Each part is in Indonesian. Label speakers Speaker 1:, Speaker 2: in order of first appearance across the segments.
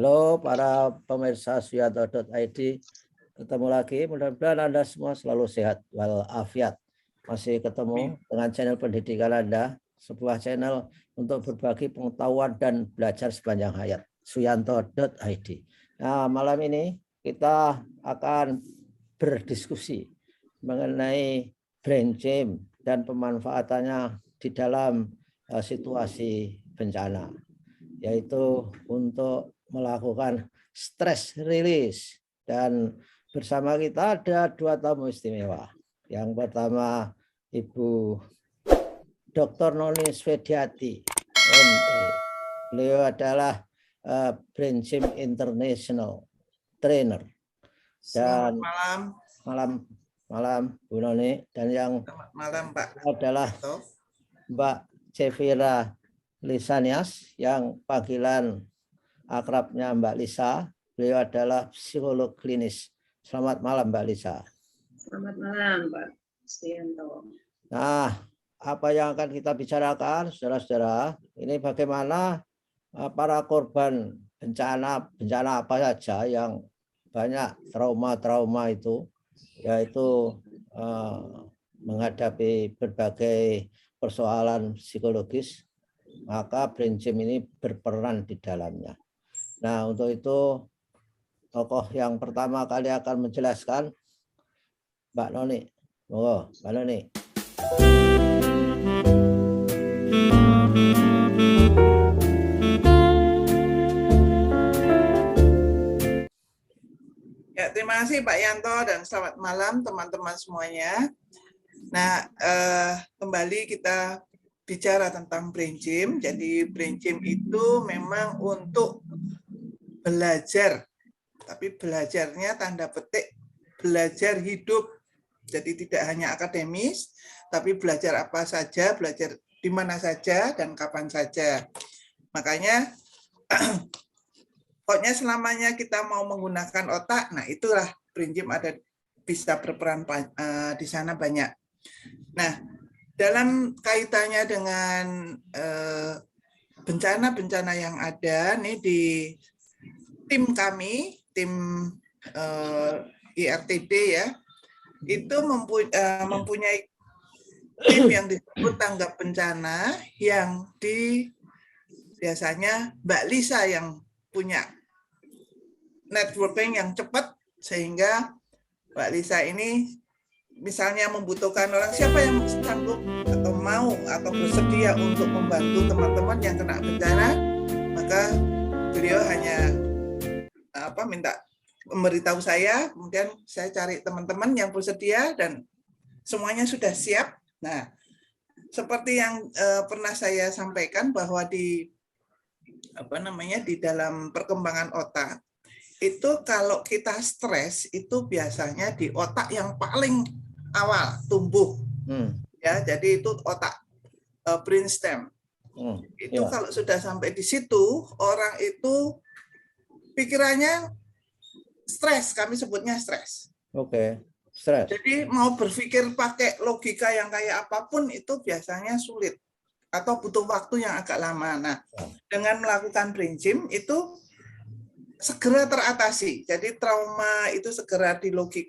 Speaker 1: Halo para pemirsa Suyanto.id, ketemu lagi. Mudah-mudahan Anda semua selalu sehat walafiat. Masih ketemu dengan channel pendidikan Anda, sebuah channel untuk berbagi pengetahuan dan belajar sepanjang hayat, Suyanto.id. Nah, malam ini kita akan berdiskusi mengenai brain gym dan pemanfaatannya di dalam situasi bencana, yaitu untuk melakukan stress release. Dan bersama kita ada dua tamu istimewa. Yang pertama Ibu Dr. Noni Swediati, MA. Beliau adalah Brain Gym International Trainer. Dan malam Bu Noni. Dan yang
Speaker 2: malam Pak
Speaker 1: adalah Mbak Cevira Lisanias, yang panggilan akrabnya Mbak Lisa. Beliau adalah psikolog klinis. Selamat malam Mbak Lisa.
Speaker 3: Selamat malam Pak Suyanto.
Speaker 1: Nah, apa yang akan kita bicarakan, saudara-saudara, ini bagaimana para korban bencana apa saja yang banyak trauma itu, yaitu menghadapi berbagai persoalan psikologis, maka brain gym ini berperan di dalamnya. Nah, untuk itu tokoh yang pertama kali akan menjelaskan Mbak Noni. Oh, Mbak Noni.
Speaker 2: Ya, terima kasih Pak Yanto dan selamat malam teman-teman semuanya. Nah, kembali kita bicara tentang brain gym. Jadi brain gym itu memang untuk belajar, tapi belajarnya tanda petik belajar hidup. Jadi tidak hanya akademis, tapi belajar apa saja, belajar di mana saja dan kapan saja. Makanya pokoknya selamanya kita mau menggunakan otak, nah itulah brain gym ada bisa berperan di sana banyak. Nah, dalam kaitannya dengan bencana-bencana yang ada nih di tim kami, tim IRTD ya, itu mempunyai tim yang disebut tanggap bencana yang biasanya Mbak Lisa yang punya networking yang cepat, sehingga Mbak Lisa ini misalnya membutuhkan orang, siapa yang sanggup atau mau atau bersedia untuk membantu teman-teman yang kena bencana, maka beliau hanya minta memberitahu saya, kemudian saya cari teman-teman yang bersedia dan semuanya sudah siap. Nah, seperti yang pernah saya sampaikan bahwa di dalam perkembangan otak itu, kalau kita stres itu biasanya di otak yang paling awal tumbuh. Ya, jadi itu otak brainstem. Itu kalau sudah sampai di situ, orang itu pikirannya stres, kami sebutnya stres.
Speaker 1: Oke, stres.
Speaker 2: Jadi mau berpikir pakai logika yang kayak apapun itu biasanya sulit atau butuh waktu yang agak lama. Nah, dengan melakukan brain gym itu segera teratasi. Jadi trauma itu segera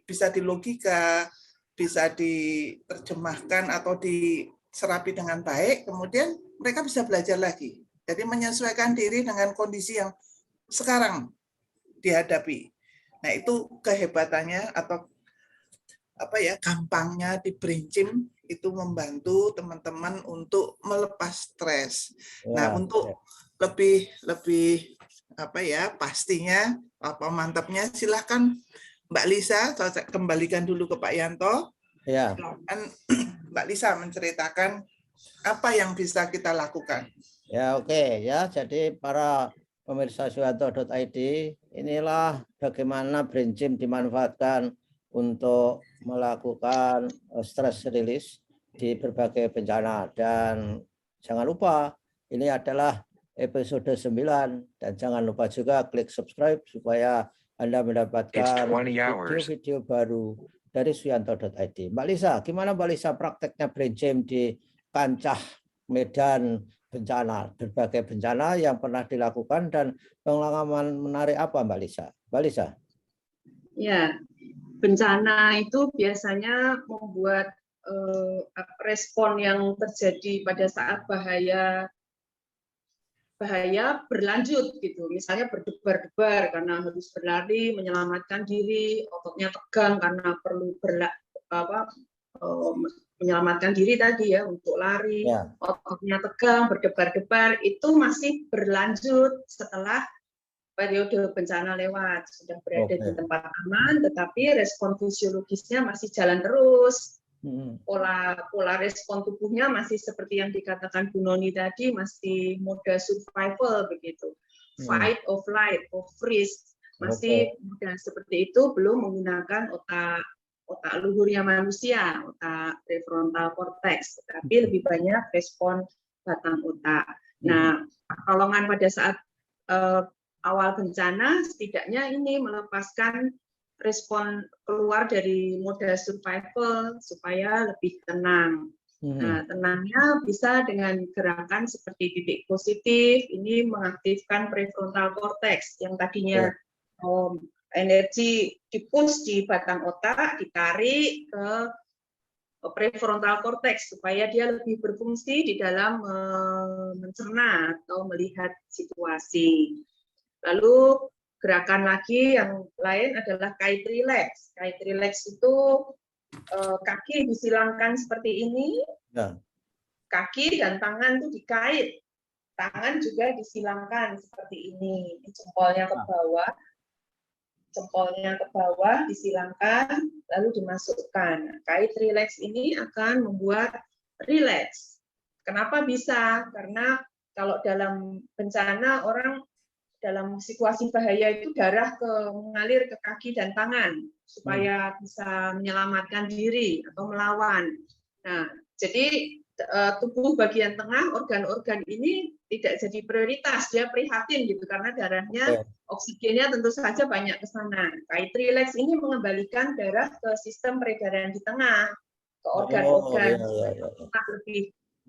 Speaker 2: bisa dilogika, bisa diterjemahkan atau diserapi dengan baik, kemudian mereka bisa belajar lagi. Jadi menyesuaikan diri dengan kondisi yang sekarang dihadapi. Nah, itu kehebatannya atau gampangnya di brain gym itu membantu teman-teman untuk melepas stres. Nah, untuk lebih pastinya mantapnya, silahkan Mbak Lisa, saya kembalikan dulu ke Pak Yanto.
Speaker 1: Ya.
Speaker 2: Dan Mbak Lisa menceritakan apa yang bisa kita lakukan.
Speaker 1: Ya, oke ya. Jadi para pemirsa Suyanto.id, inilah bagaimana brain gym dimanfaatkan untuk melakukan stress release di berbagai bencana. Dan jangan lupa, ini adalah episode 9, dan jangan lupa juga klik subscribe supaya Anda mendapatkan video-video baru dari Suyanto.id. Mbak Lisa, gimana Mbak Lisa prakteknya brain gym di kancah medan bencana, berbagai bencana yang pernah dilakukan dan pengalaman menarik apa Mbak Lisa? Mbak Lisa?
Speaker 3: Ya, bencana itu biasanya membuat respon yang terjadi pada saat bahaya berlanjut gitu. Misalnya berdebar-debar karena harus berlari, menyelamatkan diri, ototnya tegang karena perlu menyelamatkan diri tadi ya untuk lari,
Speaker 1: Ya.
Speaker 3: ototnya tegang, berdebar-debar, itu masih berlanjut setelah periode bencana lewat, sudah berada di tempat aman, tetapi respon fisiologisnya masih jalan terus. Pola respon tubuhnya masih seperti yang dikatakan Bu Noni tadi, masih mode survival begitu, fight or flight or freeze, masih mode seperti itu, belum menggunakan otak luhurnya manusia, otak prefrontal cortex, tetapi lebih banyak respon batang otak. Nah, pertolongan pada saat awal bencana setidaknya ini melepaskan respon keluar dari mode survival supaya lebih tenang. Nah, tenangnya bisa dengan gerakan seperti titik positif, ini mengaktifkan prefrontal cortex yang tadinya energi dipush di batang otak, ditarik ke prefrontal cortex supaya dia lebih berfungsi di dalam mencerna atau melihat situasi. Lalu gerakan lagi yang lain adalah kite relax. Kite relax itu kaki disilangkan seperti ini, kaki dan tangan itu dikait, tangan juga disilangkan seperti ini, jempolnya ke bawah disilangkan, lalu dimasukkan. Kite relax ini akan membuat relax. Kenapa bisa? Karena kalau dalam bencana orang dalam situasi bahaya itu darah mengalir ke kaki dan tangan supaya bisa menyelamatkan diri atau melawan. Nah, jadi tubuh bagian tengah, organ-organ ini tidak jadi prioritas, dia prihatin gitu karena darahnya, oksigennya tentu saja banyak ke sana. Kite relax ini mengembalikan darah ke sistem peredaran di tengah, ke organ-organ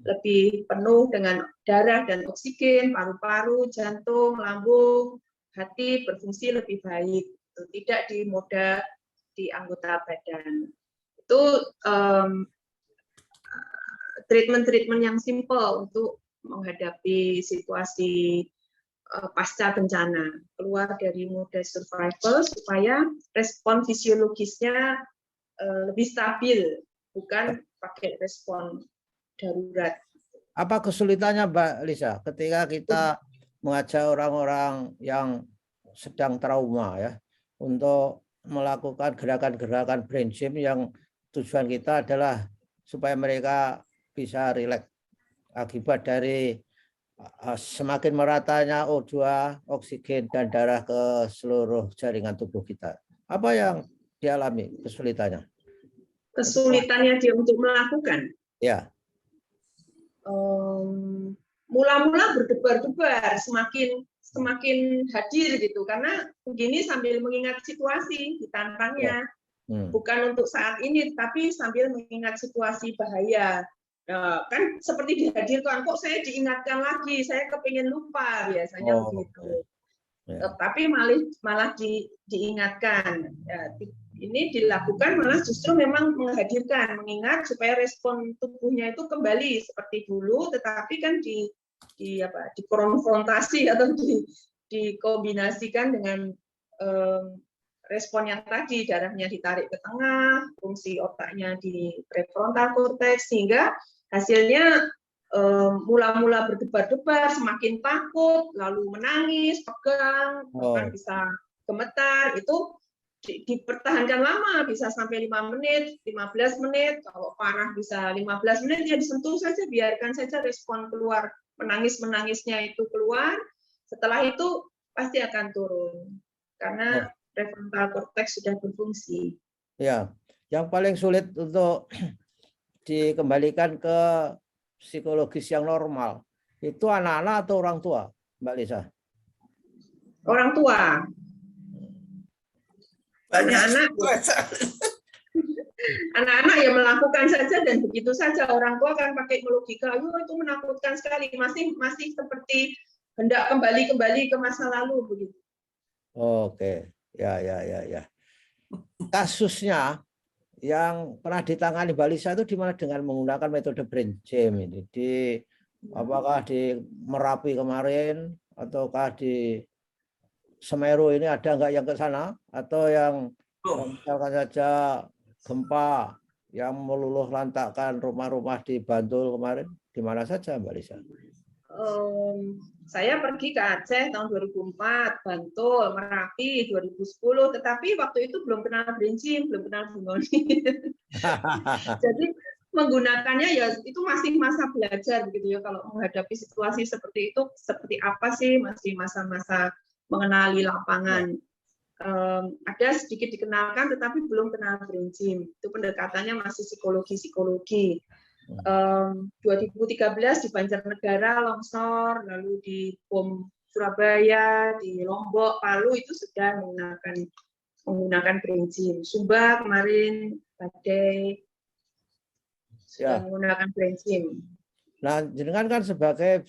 Speaker 3: lebih penuh dengan darah dan oksigen, paru-paru, jantung, lambung, hati berfungsi lebih baik, tidak di mode di anggota badan. Itu treatment-treatment yang simple untuk menghadapi situasi pasca bencana, keluar dari mode survival supaya respon fisiologisnya lebih stabil, bukan pakai respon darurat.
Speaker 1: Apa kesulitannya Mbak Lisa ketika kita mengajak orang-orang yang sedang trauma ya untuk melakukan gerakan-gerakan brain gym yang tujuan kita adalah supaya mereka bisa rileks akibat dari semakin meratanya O2, oksigen dan darah ke seluruh jaringan tubuh kita. Apa yang dialami kesulitannya?
Speaker 3: Kesulitannya dia untuk melakukan?
Speaker 1: Ya.
Speaker 3: Mula-mula berdebar-debar, semakin hadir gitu, karena begini sambil mengingat situasi, ditantangnya. Bukan untuk saat ini, tapi sambil mengingat situasi bahaya. Nah, kan seperti dihadirkan, kok saya diingatkan lagi, saya kepingin lupa biasanya begitu. Tapi malah diingatkan. Ya, ini dilakukan malah justru memang menghadirkan, mengingat supaya respon tubuhnya itu kembali seperti dulu, tetapi kan dikonfrontasi atau dikombinasikan dengan respon yang tadi, darahnya ditarik ke tengah, fungsi otaknya di prefrontal cortex, sehingga hasilnya mula-mula berdebar-debar, semakin takut, lalu menangis, tegang, bahkan bisa gemetar, itu dipertahankan lama, bisa sampai 5 menit, 15 menit, kalau parah bisa 15 menit, ya disentuh saja, biarkan saja respon keluar, menangis-menangisnya itu keluar, setelah itu pasti akan turun, karena prefrontal cortex sudah berfungsi.
Speaker 1: Ya, yang paling sulit untuk dikembalikan ke psikologis yang normal, itu anak-anak atau orang tua, Mbak Lisa?
Speaker 3: Orang tua. Anak-anak Anak-anak ya melakukan saja dan begitu saja. Orang tua kan pakai logika, itu menakutkan sekali. Masih seperti hendak kembali ke masa lalu begitu.
Speaker 1: Oke, ya. Kasusnya yang pernah ditangani Mbak Lisa itu di mana dengan menggunakan metode brain gym ini? Apakah di Merapi kemarin ataukah di Semeru ini ada nggak yang ke sana atau yang misalkan saja gempa yang meluluh lantakkan rumah-rumah di Bantul kemarin, di mana saja Mbak Lisa?
Speaker 3: Saya pergi ke Aceh tahun 2004, Bantul, Merapi 2010, tetapi waktu itu belum kenal brain gym, belum kenal Bungoni. Jadi menggunakannya ya itu masih masa belajar begitu ya, kalau menghadapi situasi seperti itu seperti apa sih, masih masa-masa mengenali lapangan. Ada sedikit dikenalkan tetapi belum kenal brain gym. Itu pendekatannya masih psikologi. 2013 di Banjarnegara longsor, lalu di bom Surabaya, di Lombok, Palu itu sudah menggunakan brain gym. Sumba kemarin badai sudah menggunakan brain gym.
Speaker 1: Nah, jenengan kan sebagai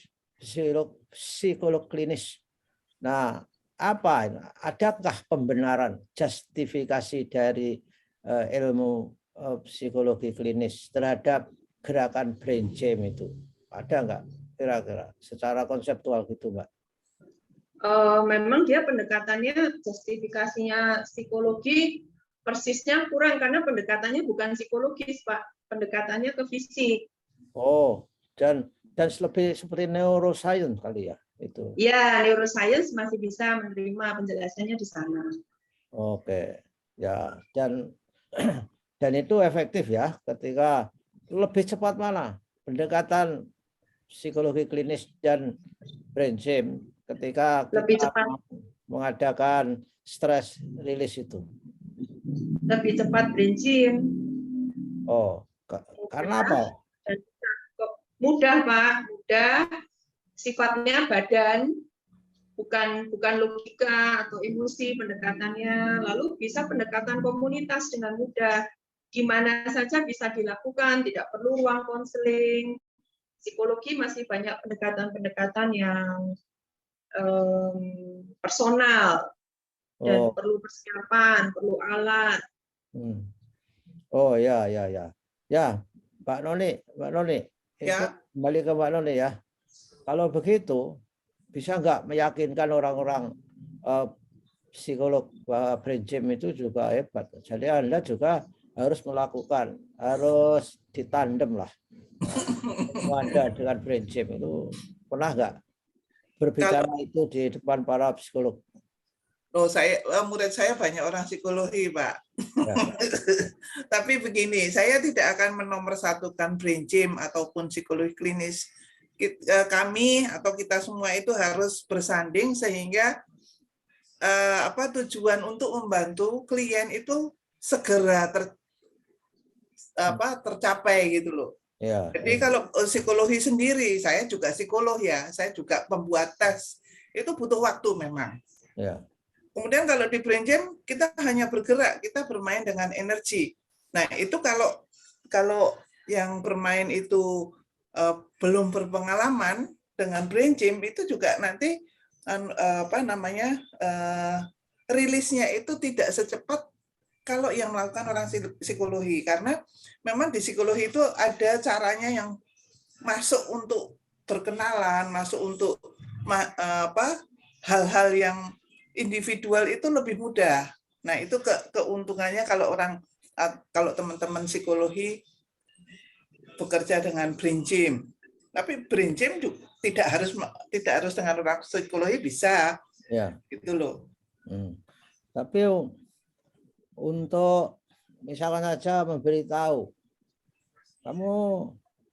Speaker 1: psikolog klinis. Nah, adakah pembenaran justifikasi dari ilmu psikologi klinis terhadap gerakan brain gym itu? Ada nggak kira-kira secara konseptual gitu, Mbak?
Speaker 3: Memang dia pendekatannya, justifikasinya psikologi persisnya kurang karena pendekatannya bukan psikologis, Pak. Pendekatannya ke fisik.
Speaker 1: Oh, dan lebih seperti neuroscience kali ya itu.
Speaker 3: Ya, neuroscience masih bisa menerima penjelasannya di sana.
Speaker 1: Oke, ya, dan itu efektif ya ketika lebih cepat mana pendekatan psikologi klinis dan brain gym ketika
Speaker 3: lebih
Speaker 1: kita
Speaker 3: cepat
Speaker 1: mengadakan stress release itu.
Speaker 3: Lebih cepat brain gym.
Speaker 1: Oh, karena apa?
Speaker 3: Mudah, Pak, mudah. Sifatnya badan, bukan logika atau emosi pendekatannya. Lalu bisa pendekatan komunitas dengan mudah. Gimana saja bisa dilakukan, tidak perlu ruang konseling. Psikologi masih banyak pendekatan-pendekatan yang personal dan perlu persiapan, perlu alat.
Speaker 1: Oh ya. Ya, Mbak Noni, itu kembali ke Mbak Noni ya. Kalau begitu, bisa nggak meyakinkan orang-orang psikolog bahwa brain gym itu juga hebat. Jadi Anda juga harus melakukan, harus ditandem lah. Anda dengan brain gym itu pernah nggak berbicara itu di depan para psikolog?
Speaker 2: Murid saya banyak orang psikologi, Pak. Ya. Tapi begini, saya tidak akan menomorsatukan brain gym ataupun psikologi klinis. Kami atau kita semua itu harus bersanding sehingga tujuan untuk membantu klien itu segera tercapai gitu loh. Ya, jadi kalau psikologi sendiri, saya juga psikolog ya, saya juga pembuat tes, itu butuh waktu memang. Ya. Kemudian kalau di brain gym kita hanya bergerak, kita bermain dengan energi. Nah itu kalau yang bermain itu belum berpengalaman dengan brain gym itu juga nanti rilisnya itu tidak secepat kalau yang melakukan orang psikologi, karena memang di psikologi itu ada caranya yang masuk untuk berkenalan, masuk untuk hal-hal yang individual itu lebih mudah. Nah itu keuntungannya kalau teman-teman psikologi bekerja dengan brain gym. Tapi brain gym tidak harus dengan orang psikologi bisa. Ya. Gitu loh.
Speaker 1: Tapi untuk misalkan saja memberitahu kamu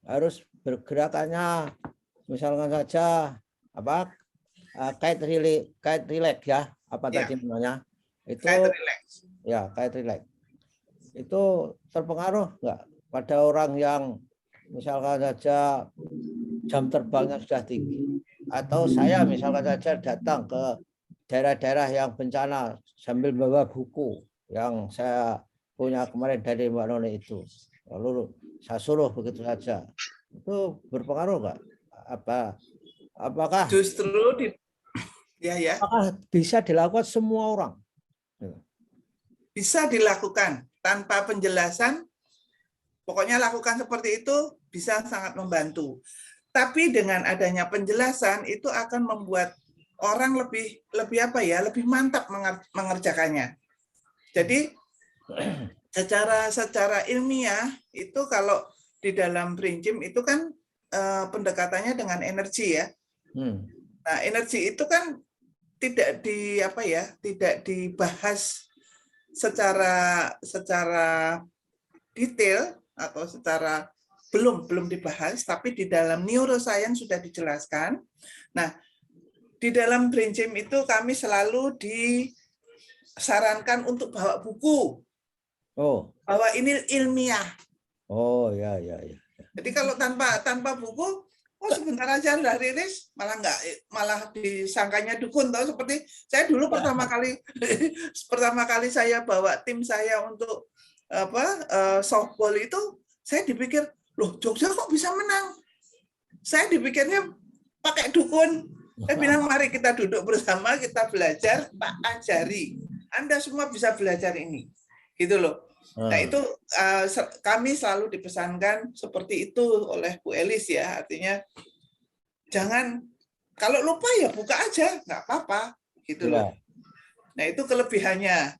Speaker 1: harus bergerakannya misalkan saja kite relax ya, tadi namanya itu ya, kite relax itu terpengaruh nggak pada orang yang misalkan saja jam terbangnya sudah tinggi, atau saya misalkan saja datang ke daerah-daerah yang bencana sambil bawa buku yang saya punya kemarin dari Mbak Noni itu, lalu saya suruh begitu saja, itu berpengaruh nggak? Apakah
Speaker 2: Justru ya
Speaker 1: bisa dilakukan semua orang?
Speaker 2: bisa dilakukan tanpa penjelasan. Pokoknya lakukan seperti itu bisa sangat membantu. Tapi dengan adanya penjelasan itu akan membuat orang lebih mantap mengerjakannya. Jadi secara ilmiah itu kalau di dalam prinsip itu kan pendekatannya dengan energi ya. Nah, energi itu kan tidak dibahas secara detail atau secara belum dibahas, tapi di dalam neuroscience sudah dijelaskan. Nah, di dalam prinsip itu kami selalu disarankan untuk bawa buku. Bahwa ini ilmiah.
Speaker 1: Ya.
Speaker 2: Jadi kalau tanpa buku, sebentar aja udah rilis, malah disangkanya dukun, tahu seperti saya dulu pertama kali saya bawa tim saya untuk softball itu, saya dipikir, loh Jogja kok bisa menang? Saya dipikirnya pakai dukun. Saya bilang mari kita duduk bersama, kita belajar, Pak ajari. Anda semua bisa belajar ini. Gitu loh. Nah itu kami selalu dipesankan seperti itu oleh Bu Elis ya. Artinya jangan, kalau lupa ya buka aja, nggak apa-apa. Gitu loh. Nah itu kelebihannya.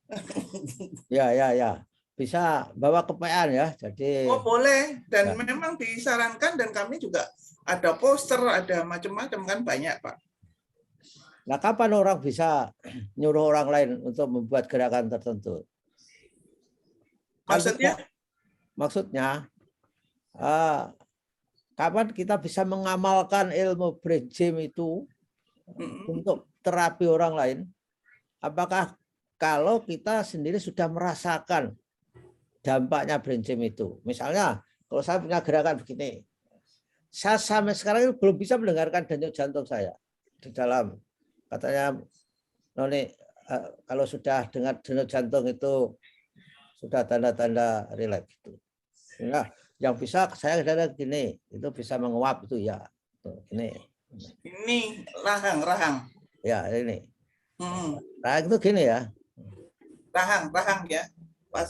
Speaker 1: Ya. Bisa bawa kepean ya, jadi
Speaker 2: boleh, dan memang disarankan, dan kami juga ada poster, ada macam-macam kan, banyak Pak.
Speaker 1: Nah, kapan orang bisa nyuruh orang lain untuk membuat gerakan tertentu? Maksudnya kapan kita bisa mengamalkan ilmu brain gym itu untuk terapi orang lain? Apakah kalau kita sendiri sudah merasakan dampaknya brain gym itu? Misalnya, kalau saya punya gerakan begini, saya sampai sekarang belum bisa mendengarkan denyut jantung saya di dalam. Katanya Noni, kalau sudah dengar denyut jantung itu sudah tanda-tanda rileks itu. Nah, yang bisa saya kira gini, itu bisa menguap itu ya. Tuh, ini.
Speaker 2: Ini rahang.
Speaker 1: Ya, ini. Rahang itu gini ya.
Speaker 2: Rahang ya. Pas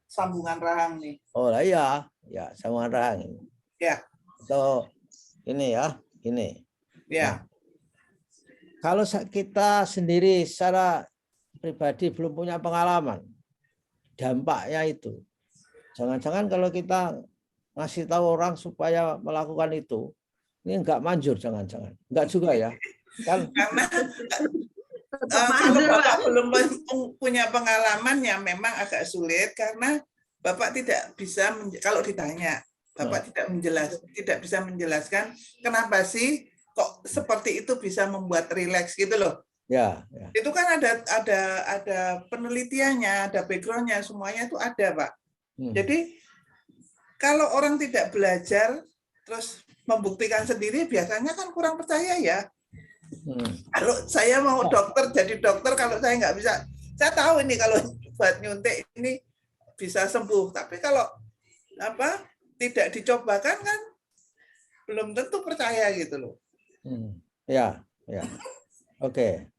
Speaker 2: sambungan rahang nih.
Speaker 1: Oh iya, ya sambungan rahang.
Speaker 2: Ya.
Speaker 1: Itu ini ya, ini.
Speaker 2: Ya.
Speaker 1: Nah, kalau kita sendiri secara pribadi belum punya pengalaman, dampaknya itu, jangan-jangan kalau kita ngasih tahu orang supaya melakukan itu, ini enggak manjur, jangan-jangan. Enggak juga ya. Kan
Speaker 2: karena kalau Bapak belum punya pengalaman ya memang agak sulit, karena Bapak tidak bisa, kalau ditanya Bapak tidak bisa menjelaskan kenapa sih kok seperti itu bisa membuat rileks gitu loh.
Speaker 1: Ya.
Speaker 2: Itu kan ada penelitiannya, ada backgroundnya, semuanya itu ada Pak. Jadi kalau orang tidak belajar terus membuktikan sendiri, biasanya kan kurang percaya ya. Kalau saya mau jadi dokter, kalau saya nggak bisa, saya tahu ini kalau buat nyuntik ini bisa sembuh, tapi kalau tidak dicobakan kan belum tentu percaya gitu loh.
Speaker 1: Ya. Oke.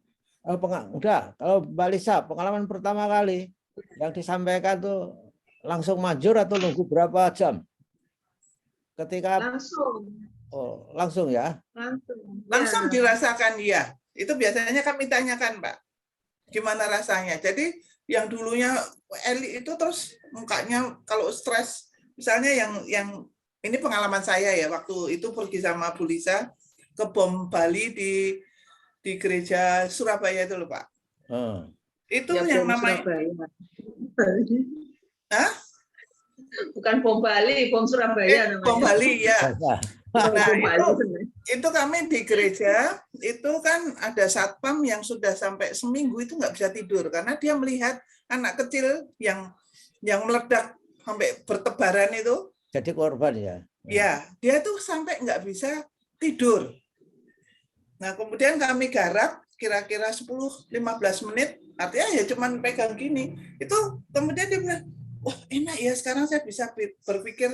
Speaker 1: Udah, kalau Mbak Lisa pengalaman pertama kali yang disampaikan tuh langsung manjur atau nunggu berapa jam? Ketika langsung ya?
Speaker 2: Langsung dirasakan ya. Itu biasanya kami tanyakan, Pak. Gimana rasanya? Jadi yang dulunya Eli itu terus mukanya kalau stres, misalnya yang ini pengalaman saya ya, waktu itu pergi sama Bu Lisa ke Bom Bali di gereja Surabaya itu loh, Pak. Itu ya, yang namanya
Speaker 3: bukan Bom Bali, Bom Surabaya namanya.
Speaker 2: Bom Bali ya. Nah, itu kami di gereja itu kan ada satpam yang sudah sampai seminggu itu nggak bisa tidur karena dia melihat anak kecil yang meledak sampai bertebaran itu.
Speaker 1: Jadi korban ya?
Speaker 2: Ya, dia tuh sampai nggak bisa tidur. Nah, kemudian kami garap kira-kira 10-15 menit, artinya ya cuman pegang gini. Itu kemudian dia bilang, wah enak ya sekarang saya bisa berpikir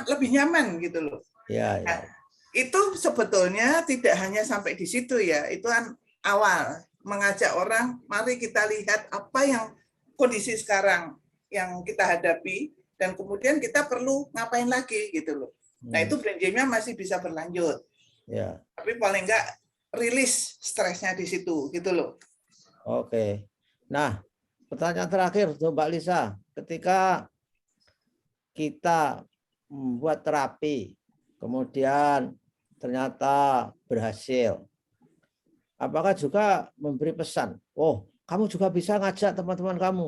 Speaker 2: lebih nyaman gitu loh.
Speaker 1: Ya,
Speaker 2: Nah,
Speaker 1: ya.
Speaker 2: itu sebetulnya tidak hanya sampai di situ ya, itu kan awal mengajak orang, mari kita lihat apa yang kondisi sekarang yang kita hadapi dan kemudian kita perlu ngapain lagi gitu loh. Nah itu brain gym-nya masih bisa berlanjut,
Speaker 1: Ya.
Speaker 2: tapi paling enggak rilis stresnya di situ gitu loh.
Speaker 1: Oke. Nah, pertanyaan terakhir untuk Mbak Lisa, ketika kita membuat terapi, kemudian ternyata berhasil, apakah juga memberi pesan, oh kamu juga bisa ngajak teman-teman kamu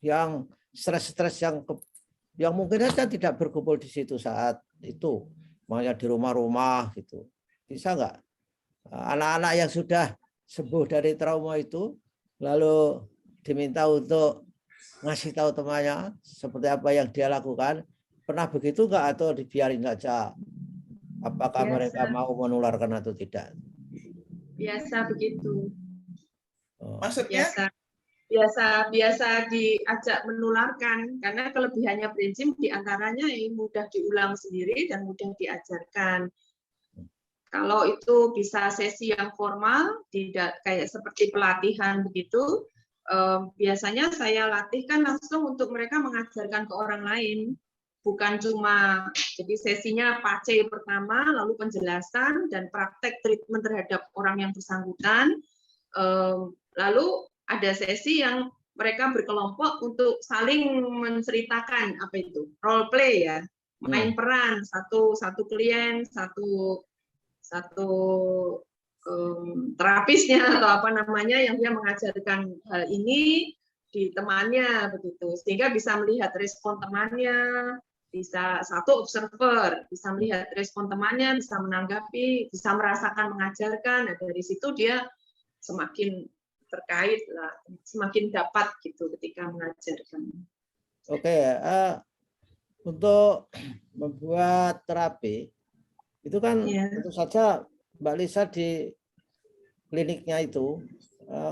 Speaker 1: yang stres-stres yang mungkin saja tidak berkumpul di situ saat itu, makanya di rumah-rumah gitu, bisa nggak anak-anak yang sudah sembuh dari trauma itu lalu diminta untuk ngasih tahu temannya seperti apa yang dia lakukan, pernah begitu nggak atau dibiarin saja? Apakah mereka mau menularkan atau tidak?
Speaker 3: Biasa begitu.
Speaker 2: Maksudnya?
Speaker 3: Biasa diajak menularkan karena kelebihannya brain gym diantaranya mudah diulang sendiri dan mudah diajarkan. Kalau itu bisa sesi yang formal, tidak kayak seperti pelatihan begitu, biasanya saya latihkan langsung untuk mereka mengajarkan ke orang lain. Bukan cuma, jadi sesinya PACE pertama, lalu penjelasan dan praktek treatment terhadap orang yang bersangkutan. Lalu ada sesi yang mereka berkelompok untuk saling menceritakan apa itu role play ya, main peran satu klien, satu terapisnya atau apa namanya yang dia mengajarkan hal ini di temannya begitu, sehingga bisa melihat respon temannya. Bisa satu observer, bisa melihat respon temannya, bisa menanggapi, bisa merasakan mengajarkan. Nah, dari situ dia semakin terkait lah, semakin dapat gitu ketika mengajarkan.
Speaker 1: Oke, untuk membuat terapi itu kan tentu saja Mbak Lisa di kliniknya itu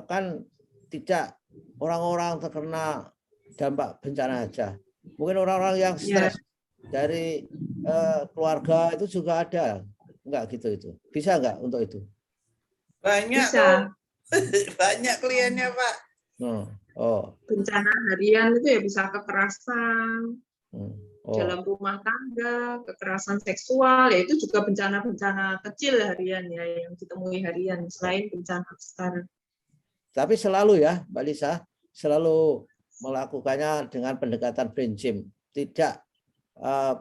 Speaker 1: kan tidak orang-orang terkena dampak bencana aja. Mungkin orang-orang yang stres dari keluarga itu juga ada, enggak gitu itu? Bisa enggak untuk itu?
Speaker 2: Banyak
Speaker 3: bisa.
Speaker 2: Banyak kliennya Pak.
Speaker 3: Bencana harian itu ya bisa kekerasan dalam rumah tangga, kekerasan seksual, ya itu juga bencana-bencana kecil harian ya yang ditemui harian selain bencana besar.
Speaker 1: Tapi selalu ya Mbak Lisa, selalu melakukannya dengan pendekatan brain gym, tidak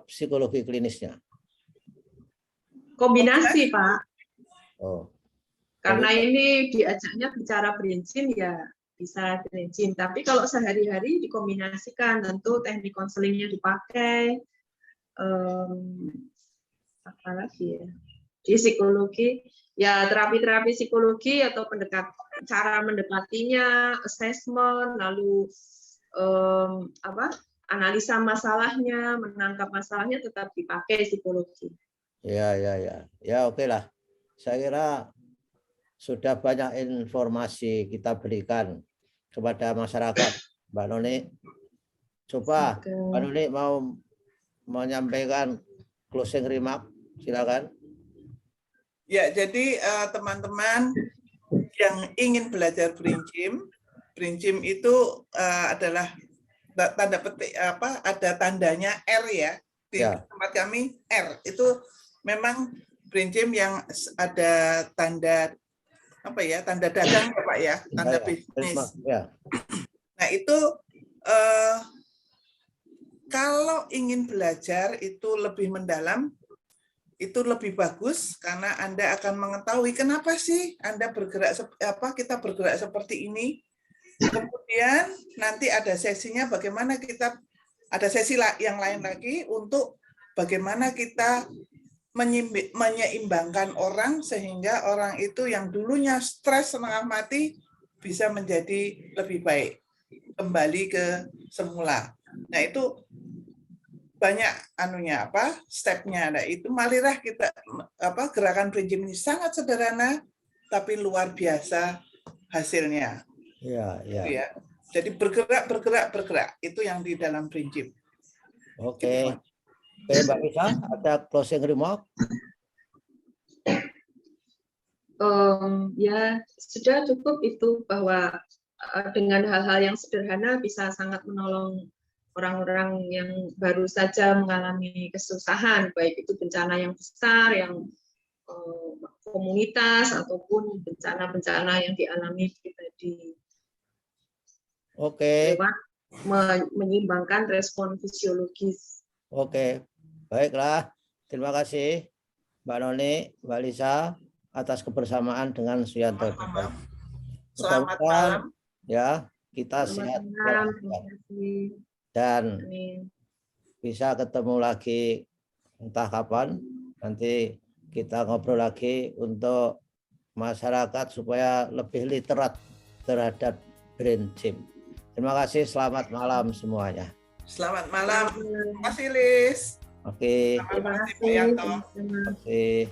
Speaker 1: psikologi klinisnya.
Speaker 3: Kombinasi Pak.
Speaker 1: Kombinasi.
Speaker 3: Karena ini diajaknya bicara brain gym ya bisa brain gym. Tapi kalau sehari-hari dikombinasikan, tentu teknik konselingnya dipakai. Apa lagi ya? Di psikologi ya terapi-terapi psikologi atau cara mendekatinya, assessment, lalu analisa masalahnya, menangkap masalahnya tetap dipakai psikologi.
Speaker 1: Ya oke lah. Saya kira sudah banyak informasi kita berikan kepada masyarakat, Mbak Noni. Coba Mbak Noni mau menyampaikan closing remark, silakan.
Speaker 2: Ya, jadi teman-teman yang ingin belajar brain gym itu adalah tanda petik ada tandanya R ya. Di tempat kami R itu memang brain gym yang ada tanda tanda dagang ya Pak ya, tanda bisnis. Nah itu kalau ingin belajar itu lebih mendalam, itu lebih bagus karena Anda akan mengetahui kenapa sih Anda kita bergerak seperti ini. Kemudian nanti ada sesinya bagaimana kita ada sesi yang lain lagi untuk bagaimana kita menyeimbangkan orang sehingga orang itu yang dulunya stres setengah mati bisa menjadi lebih baik, kembali ke semula. Nah itu banyak stepnya. Nah itu marilah kita gerakan brain gym ini sangat sederhana tapi luar biasa hasilnya.
Speaker 1: Ya.
Speaker 2: Jadi bergerak itu yang di dalam prinsip.
Speaker 1: Oke. Oke, Mbak Lisa, ada closing remark?
Speaker 3: Ya sudah cukup itu, bahwa dengan hal-hal yang sederhana bisa sangat menolong orang-orang yang baru saja mengalami kesusahan, baik itu bencana yang besar, yang komunitas, ataupun bencana-bencana yang dialami pribadi.
Speaker 1: Oke.
Speaker 3: Lewat menyeimbangkan respon fisiologis.
Speaker 1: Oke, baiklah. Terima kasih Mbak Noni, Mbak Lisa atas kebersamaan dengan Suyanto.
Speaker 2: Selamat malam.
Speaker 1: Ya, kita sehat dan bisa ketemu lagi entah kapan. Nanti kita ngobrol lagi untuk masyarakat supaya lebih literat terhadap brain gym. Terima kasih, selamat malam semuanya.
Speaker 2: Selamat malam. Terima kasih, Lis.
Speaker 1: Oke.
Speaker 3: Terima kasih.
Speaker 1: Terima kasih.